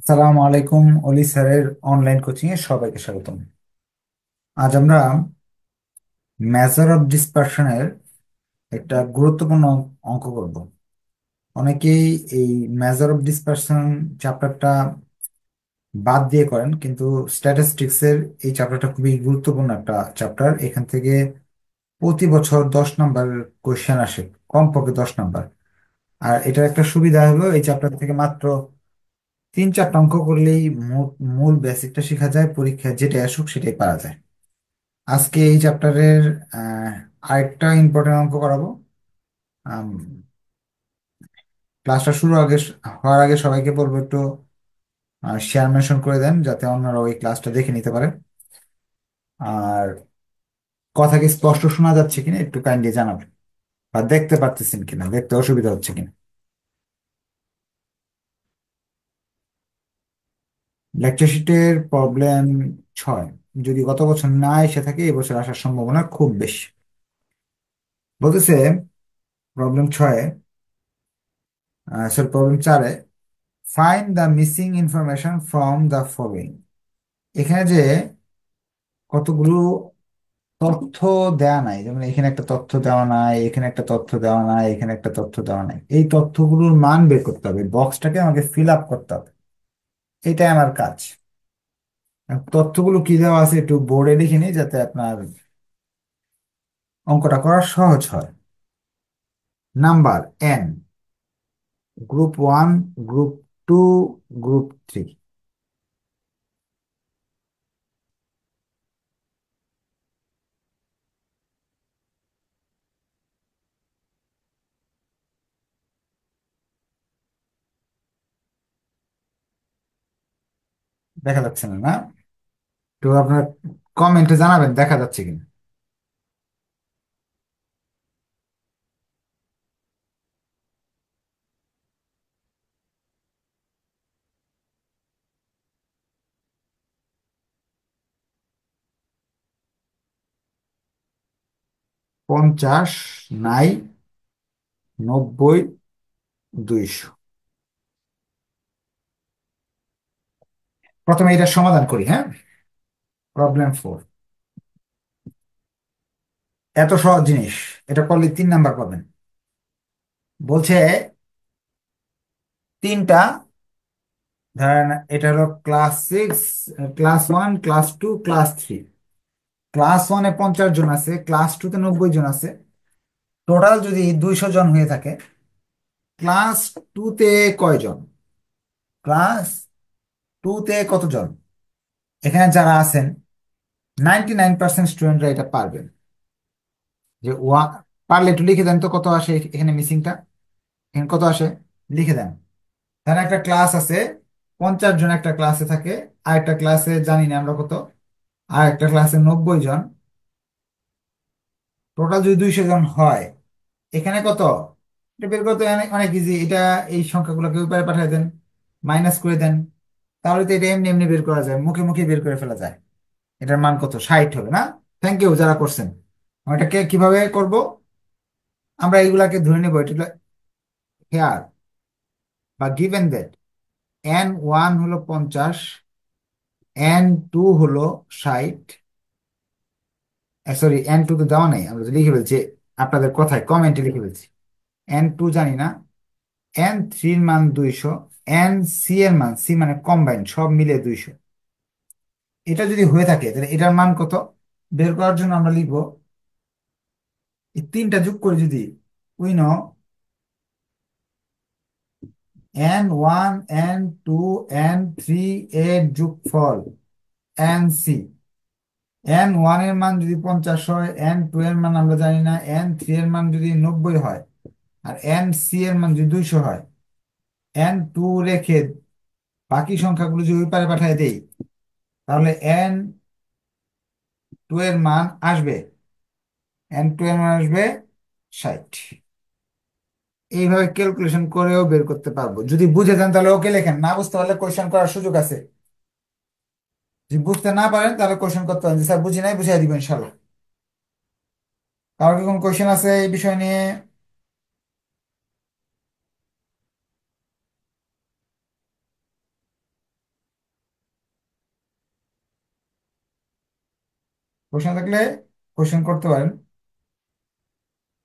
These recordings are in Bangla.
সালাম আলাইকুম। অলি স্যারের অনলাইন কোচিং এ সবাইকে স্বাগতম। আজ আমরা মেজার অফ ডিসপারশনের একটা গুরুত্বপূর্ণ অঙ্ক করব। অনেকেই এই মেজার অফ ডিসপারশন চ্যাপ্টারটা বাদ দিয়ে করেন, কিন্তু স্ট্যাটিস্টিক্স এর এই চ্যাপ্টারটা খুবই গুরুত্বপূর্ণ একটা চ্যাপ্টার। এখান থেকে প্রতি বছর 10 নম্বর কোয়েশ্চেন আসে, কমপক্ষে 10 নম্বর। আর এটার একটা সুবিধা হলো এই চ্যাপ্টার থেকে মাত্র 3-4টা অঙ্ক করলেই মূল বেসিকটা শেখা যায়, পরীক্ষায় যেটা আসুক সেটাই পারা যায়। আজকে এই চ্যাপ্টারের আরেকটা ইম্পর্টেন্ট অঙ্ক করাবো। আম, ক্লাসটা হওয়ার আগে সবাইকে বলবো একটু শেয়ার মেনশন করে দেন, যাতে অন্যরা ওই ক্লাসটা দেখে নিতে পারে। আর কথা কি স্পষ্ট শোনা যাচ্ছে কিনা একটু কাইন্ডলি জানাবেন, বা দেখতে পারতেছেন কিনা, দেখতে অসুবিধা হচ্ছে কিনা। লেকচার শিটের প্রবলেম 6, যদি গত বছর না এসে থাকে এবছর আসার সম্ভাবনা খুব বেশি। বলতেছে problem 6, sorry problem 4, find the missing information from the following. এখানে যে কতগুলো তথ্য দেওয়া নাই, যেমন এখানে একটা তথ্য দেওয়া নাই, এখানে একটা তথ্য দেওয়া নাই, এখানে একটা তথ্য দেওয়া নাই, এই তথ্যগুলোর মান বের করতে হবে, বক্সটাকে আমাকে ফিল আপ করতে হবে। এটাই আমার কাজ। আর তথ্যগুলো কি দেওয়া আছে একটু বোর্ডে লিখে নিই, যাতে আপনার অঙ্কটা করা সহজ হয়। Number n, group 1, group 2, group 3। দেখা যাচ্ছে না, না? তো আপনার কমেন্টে জানাবেন দেখা যাচ্ছে কিনা। 50 নাই, 90, 200। প্রথমে এটা সমাধান করি, হ্যাঁ। প্রবলেম 4, এত সহজ জিনিস, এটা করলে 3 নাম্বার পাবেন। বলছে তিনটা, ধরেন এটা হলো class 6, class 1, class 2, class 3। Class 1-এ 50 জন আছে, ক্লাস 2-তে 90 জন আছে। টোটাল যদি 200 জন হয়ে থাকে, ক্লাস 2-তে কয়জন, ক্লাস 2-তে কতজন? এখানে যারা আছেন 99% স্টুডেন্টরা এটা পারবেন। যে পারলে একটু লিখে দেন তো কত আসে এখানে মিসিংটা, এখানে কত আসে লিখে দেন। ধরেন একটা ক্লাস আছে, 50 জন একটা ক্লাসে থাকে, আর একটা ক্লাসে জানি না আমরা কত, আর একটা ক্লাসে 90 জন। টোটাল যদি 200 জন হয়, এখানে কত? এটা বের করতে অনেক অনেক ইজি। এটা এই সংখ্যাগুলোকে উপরে পাঠিয়ে দেন, মাইনাস করে দেন, তাহলে তো এটা এমনি এমনি বের করা যায়, মুখে মুখে বের করে ফেলা যায়। এটার মান কত? 60 হবে না? থ্যাংক ইউ যারা করছেন। আমরা এটাকে কিভাবে করব? আমরা এইগুলাকে ধরে নেবো, এটা হেয়ার বা গিভেন দ্যাট n1 হলো 50, n2 হলো 60। সরি, n2 তো দেওয়া নেই, আমরা তো লিখে ফেলছি আপনাদের কথায়, কমেন্টে লিখে ফেলছি। n2 জানি না, n3-র মান 200, n c-এর মান, সি মানে কম্বাইন, সব মিলে 200। এটা যদি হয়ে থাকে তাহলে এটার মান কত বের করার জন্য আমরা লিখবো, এই তিনটা যোগ করে যদি we know n1, n2, n3 এর যোগফল n c। n1-এর মান যদি 50 হয়, n2 এর মান আমরা জানি না, n3 এর মান যদি 90 হয়, আর n c-এর মান যদি 200 হয়, n2 রেখে বাকি সংখ্যাগুলো যদি ওই পারে পাঠিয়ে দেই, তাহলে n2 এর মান আসবে, n2 এর মান আসবে 60। এইভাবে ক্যালকুলেশন করেও বের করতে পারবো। যদি বুঝে যান তাহলে ওকে লেখেন, না বুঝতে পারলে কোয়েশ্চেন করার সুযোগ আছে। যদি বুঝতে না পারেন তাহলে কোয়েশ্চেন করতে পারেন যে স্যার বুঝি নাই, বুঝিয়ে দিব ইনশাল্লাহ। কারো কি কোনো কোয়েশ্চেন আছে এই বিষয় নিয়ে? কোশ্চেন থাকলে কোশ্চেন করতে পারেন,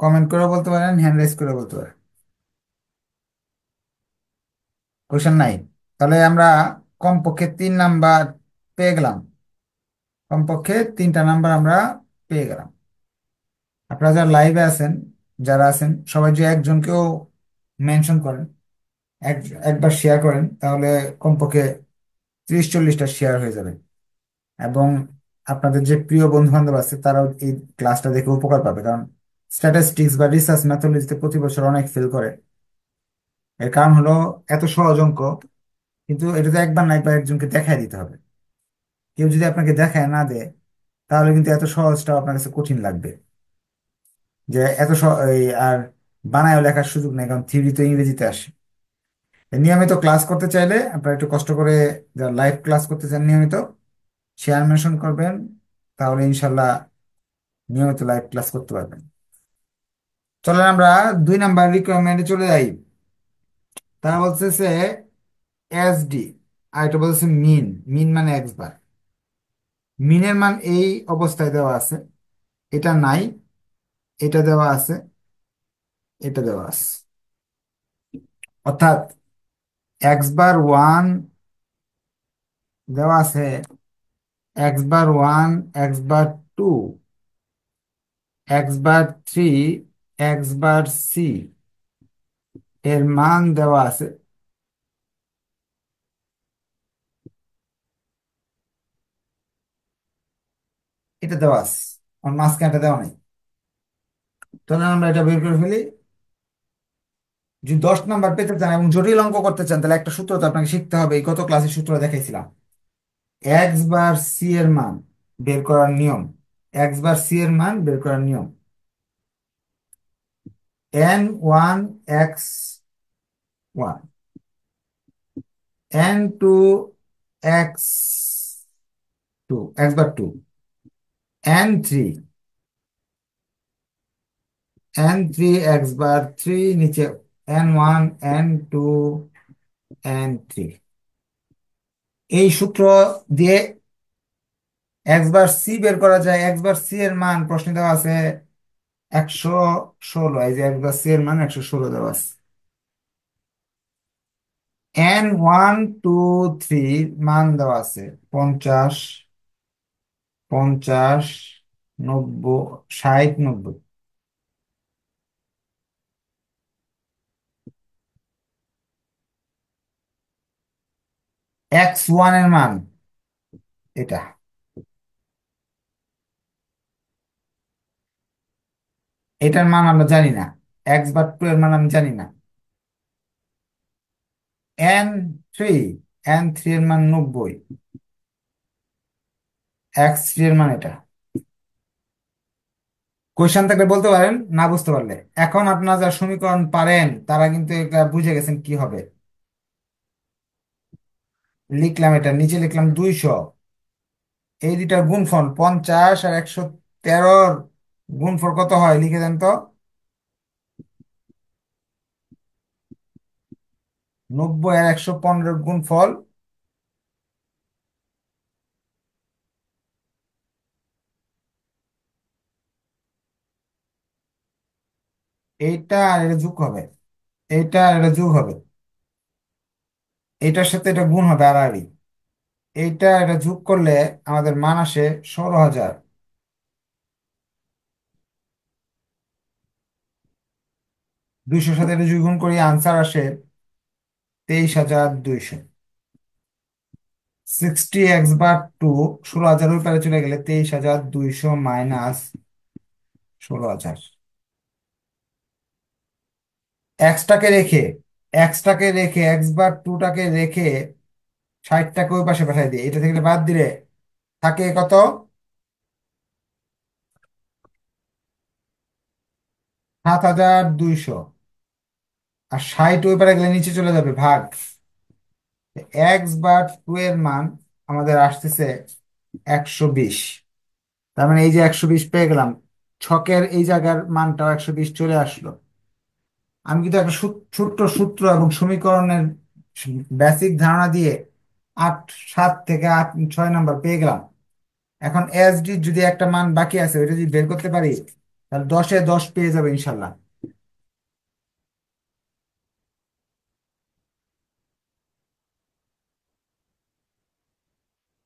কমেন্ট করে বলতে পারেন, হ্যান্ড রাইজ করে বলতে পারেন। কোশ্চেন নাই? তাহলে আমরা কমপক্ষে 3 নাম্বার পেয়ে গেলাম। কমপক্ষে 3টা নাম্বার আমরা পেয়ে গেলাম। আপনারা যারা লাইভে আছেন, যারা আছেন সবাই যে একজনকেও মেনশন করেন, এক একবার শেয়ার করেন, তাহলে কমপক্ষে 30-40টা শেয়ার হয়ে যাবে। এবং আপনাদের যে প্রিয় বন্ধু বান্ধব আছে তারাও এই ক্লাসটা দেখে উপকার পাবে, কারণ স্ট্যাটিস্টিক্স বা রিসার্চ ম্যাথোলজিতে প্রতি বছর অনেক ফেল করে। এর কারণ হলো এত সহজ অঙ্ক, কিন্তু এটাতে একবার না একবার একজনকে দেখায় দিতে হবে। কেউ যদি আপনাকে দেখায় না দেয়, তাহলে কিন্তু এত সহজটাও আপনার কাছে কঠিন লাগবে। যে আর বানায় লেখার সুযোগ নেই, কারণ থিওরি তো ইংরেজিতে আসে। নিয়মিত ক্লাস করতে চাইলে আপনারা একটু কষ্ট করে, যারা লাইভ ক্লাস করতে চান নিয়মিত, শেয়ার মেনশন করবেন, তাহলে ইনশাল্লাহ নিয়মিত লাইভ ক্লাস করতে পারবেন। চলেন আমরা 2 নাম্বার রিকোয়ারমেন্টে চলে যাই। তারা বলতেছে এসডি, আর এটা বলতেছে মিন। মিন মানে এক্স বার। মিনের মান এই অবস্থায় দেওয়া আছে, এটা নাই, এটা দেওয়া আছে, এটা দেওয়া আছে। অর্থাৎ x বার 1 দেওয়া আছে, x বার 1, x বার 2, x বার 3, x বার c এর মান দেওয়া আছে। এটা দেওয়া আছে, আর মাঝখানটা দেওয়া নাই। তাহলে আমরা এটা বের করে ফেলি। যদি 10 নাম্বার পেতে চান এবং জটিল অঙ্ক করতে চান, তাহলে একটা সূত্র তো আপনাকে শিখতে হবে, এই গত ক্লাসে সূত্র দেখাইছিলাম। x বার c এর মান বের করার নিয়ম, x বার c এর মান বের করার নিয়ম, n1 x1, n2 x2, x বার 2, n3, x বার 3, নিচে n1 n2 n3। এই সূত্র দিয়ে x বার c বের করা যায়। x বার c এর মান প্রশ্নে দেওয়া আছে 116, এই যে x বার c এর মান 116 দেওয়া আছে। n1 2 3 মান দেওয়া আছে 50, 50, 90, 60, 90। x1 এর মান এটা, এটার মান আমরা জানি না। x বার 2 এর মান আমি জানি না। n3, n3 এর মান 90, x3 এর মান এটা। কোয়েশ্চেন থাকলে বলতে পারেন, না বুঝতে পারলে। এখন আপনারা যারা সমীকরণ পারেন তারা কিন্তু এটা বুঝে গেছেন কি হবে। লিখলাম, এটা নিচে লিখলাম 200। এই দুইটার গুণফল 50 আর 113, গুণফল কত হয় লিখে দেন তো। 90 আর 115 গুণফল এইটা আর এটা যোগ হবে, এইটা আর এটা যোগ হবে, এইটার সাথে এটা গুণ হবে আড়াআড়ি। এইটা এটা যোগ করলে আমাদের মান আসে 16,000। 200 সাথে এটা যদি গুণ করি আনসার আসে 23,200। 60 x বার 2, 16,000 ওই পারে চলে গেলে 23,200 মাইনাস 16,000। এক্সটাকে রেখে, x বার 2টাকে রেখে 60টাকে ওই পাশে পাঠিয়ে দিয়ে এটা থেকে বাদ দিলে থাকে কত? 7,200। আর 60 ওই পারে গেলে নিচে চলে যাবে ভাগ। x বার 2 এর মান আমাদের আসতেছে 120। তার মানে এই যে 120 পেয়ে গেলাম, ছকের এই জায়গার মানটাও 120 চলে আসলো। আমি কিন্তু একটা ছোট্ট সূত্র এবং সমীকরণের বেসিক ধারণা দিয়ে 8, 7 থেকে 8, 6 নাম্বার পেয়ে গেলাম। এখন এসডি যদি একটা মান বাকি আছে ওইটা যদি বের করতে পারি, তাহলে 10-এ 10 পেয়ে যাবে ইনশাল্লাহ।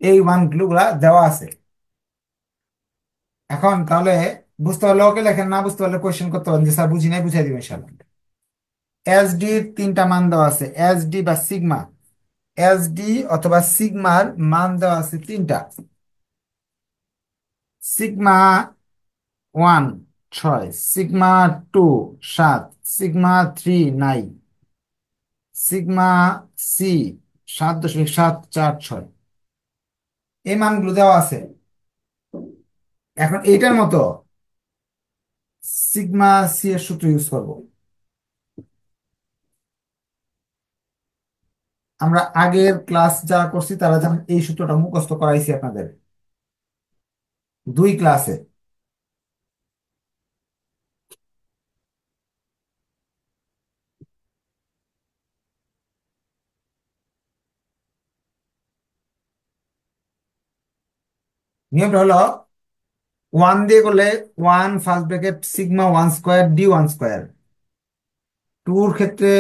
এই মানগুলা দেওয়া আছে। এখন তাহলে বুঝতে পারলে ওকে লেখেন, না বুঝতে পারলে কোয়েশ্চেন করতে পারেন যে স্যার বুঝি নাই, বুঝাই দিবেন ইনশাল্লাহ। এসডির তিনটা মান দেওয়া আছে, এসডি বা সিগমা। এসডি অথবা সিগমার মান দেওয়া আছে তিনটা। সিগমা 1 6, সিগমা 2 7, সিগমা 3 নাই, সিগমা সি 7.746। এই মানগুলো দেওয়া আছে। এখন এইটার মতো সিগমা সি এর সূত্র ইউজ করব। আমরা আগের ক্লাস যারা করছি তারা যেমন এই সূত্রটা মুখস্থ করাইছি আপনাদের 2 ক্লাসে। নিয়মটা হলো 1 দিয়ে করলে 1 first bracket sigma 1 square d 1 square. টুর ক্ষেত্রে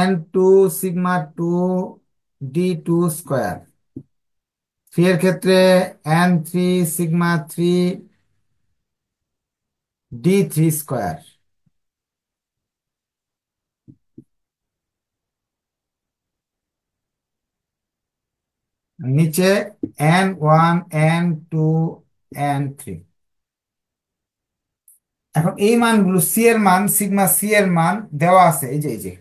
n 2 sigma 2 d 2 square. Three এর ক্ষেত্রে n 3 সিগমা 3 ডি 3 স্কোয়ার। নিচে n 1 n 2 n 3। এখন এই মানগুলো সি এর মান, সিগমা সি এর মান দেওয়া আছে এই যে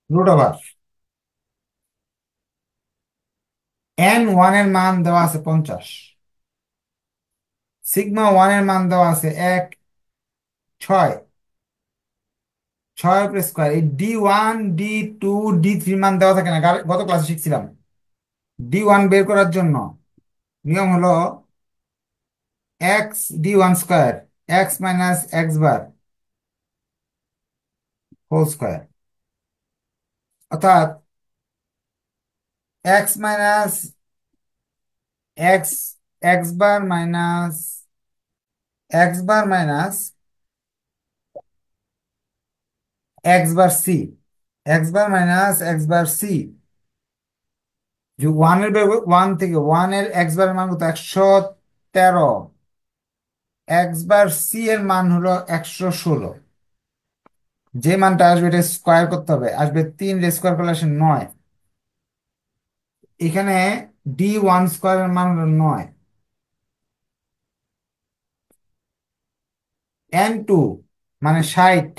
√ওভার। n 1 এর মান দেওয়া আছে 50, সিগমা 1 এর মান দেওয়া আছে 6, 6 উপরে স্কোয়ার। এই D1 D2 D3 মান দেওয়া থাকে না, গত ক্লাসে শিখছিলাম। D1 বের করার জন্য নিয়ম হলো x d1 square, x - x bar whole square. অর্থাৎ x - x bar x bar যে ওয়ান থেকে ওয়ানের এক্স বারের মান কত? 113। এক্স বার সি এর মান হলো 116। যে মানটা আসবে এটা স্কোয়ার করতে হবে, আসবে 3 স্কোয়ার করলে আসে 9। এখানে D1 স্কোয়ারের মান হলো 9। n 2 মানে 60।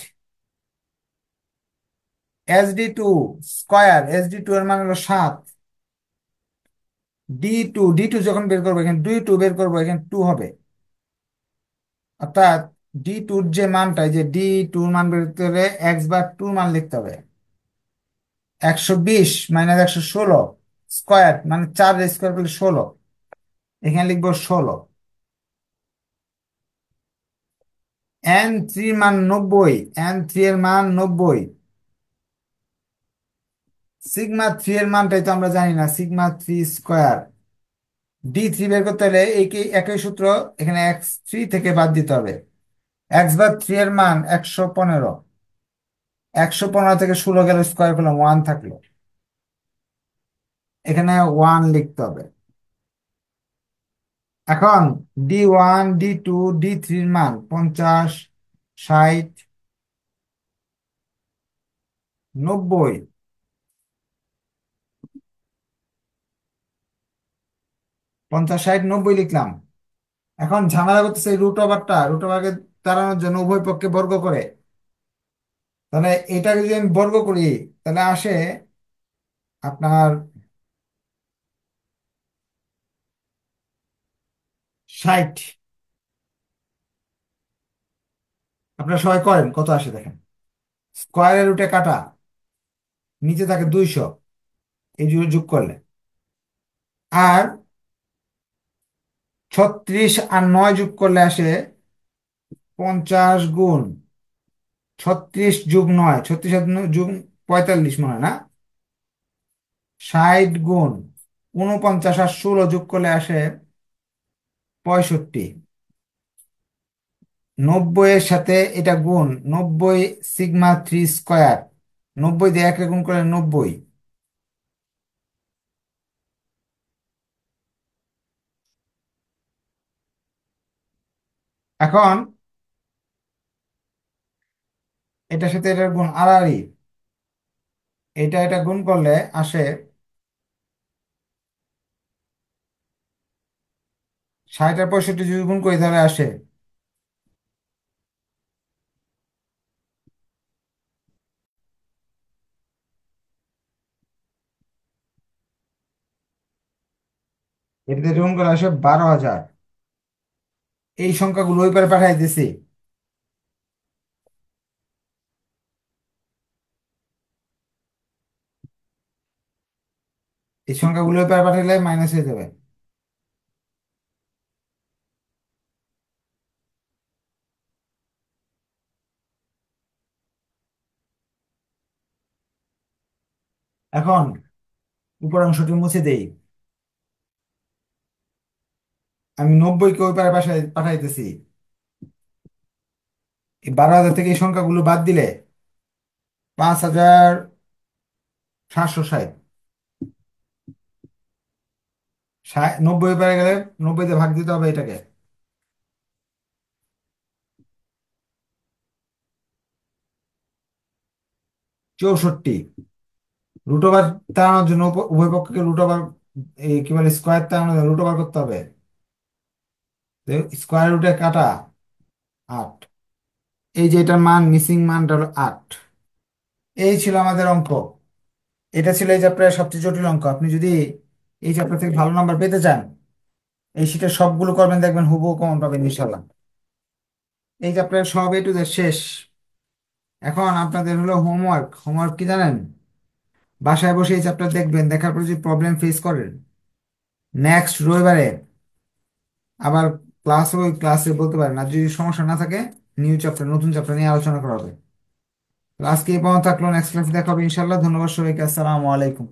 SD2 এর মান হলো 7। D2 যখন বের করবো এখানে D2 বের করবো, এখানে 2 হবে। অর্থাৎ D2 যে মানটা, এই যে D2 মান বের করতে হলে x/2 মান লিখতে হবে। 120 - 116 স্কোয়ার মানে 4 স্কোয়ার করলে 16। এখানে লিখবো 16। n 3 মান 90, n 3 এর মান 90। সিগমা 3 এর মানটাই তো আমরা জানি না, সিগমা 3 স্কোয়ার। D3 বের করতে হলে একই সূত্র, এখানে x3 থেকে বাদ দিতে হবে। x/3 এর মান 115। 115 থেকে 16 গেলে স্কোয়ার করলাম 1 থাকলো, এখানে 1 লিখতে হবে। এখন D1 D2 D3 মান 50, 60, 90। 50 60 90 লিখলাম। এখন ঝামেলা করতেছে রুট ওভারকে তাড়ানোর জন্য উভয় পক্ষে বর্গ করে। তাহলে এটাকে যদি আমি বর্গ করি তাহলে আসে আপনার 60। আপনারা সবাই করেন, কত আসে দেখেন। স্কোয়ারের রুটে কাটা, নিচে থাকে 200, এই যোগ করলে। আর 36 আর 9 যোগ করলে আসে 50 গুণ 36 যোগ 9, 36 যোগ 45 মনে হয় না? 60 গুণ 49 আর 16 যোগ করলে আসে 65। 90 এর সাথে এটা গুণ, 90 সিগমা 3 স্কোয়ার। 90 দিয়ে 1 গুণ করলে 90। এখন এটার সাথে এটার গুণ আড়াআড়ি। এটা গুণ করলে আসে 60 আর 65 যদি গুণ করি তাহলে আসে, এটাতে গুণ করলে আসে 12,000। এই সংখ্যাগুলো ওই পারে পাঠাই দিছি। এই সংখ্যাগুলো ওই পারে পাঠাইলে মাইনাস হয়ে যাবে। এখন উপর অংশটি মুছে দেই। আমি 90-কে ওই পারে পাঠাইতেছি। এই 12,000 থেকে এই সংখ্যাগুলো বাদ দিলে 5,760। 90 পারে গেলে 90-তে ভাগ দিতে হবে এটাকে। 64। রুট ওভার তাড়ানোর জন্য উভয় পক্ষকে রুট ওভার, এই কি বলে, স্কোয়ার তাড়ানোর জন্য রুট ওভার করতে হবে। স্কোয়ার রুটে কাটা 8। এই যে এটার মান, মিসিং মানটা হলো 8। এই ছিল আমাদের অঙ্ক। এটা ছিল এই চ্যাপ্টারের সবচেয়ে জটিল অঙ্ক। আপনি যদি এই চ্যাপ্টার থেকে ভালো নাম্বার পেতে চান, এই শীটের সবগুলো করবেন, দেখবেন হুবহু কমন পাবেন ইনশাল্লাহ। এই চ্যাপ্টারের সব এ টু জেড শেষ। এখন আপনাদের হলো হোমওয়ার্ক। হোমওয়ার্ক কি জানেন? বাসায় বসে এই চ্যাপ্টার দেখবেন, দেখার পর যদি প্রবলেম ফেস করেন, নেক্সট রবিবারে আবার ওই ক্লাসে বলতে পারেন। আর যদি সমস্যা না থাকে, নিউ চ্যাপ্টার, নতুন চ্যাপ্টার নিয়ে আলোচনা করা হবে। আজকে এই পর্যন্ত থাকলো, নেক্সট ক্লাসে দেখা হবে ইনশাল্লাহ। ধন্যবাদ সবাইকে, আসসালামু আলাইকুম।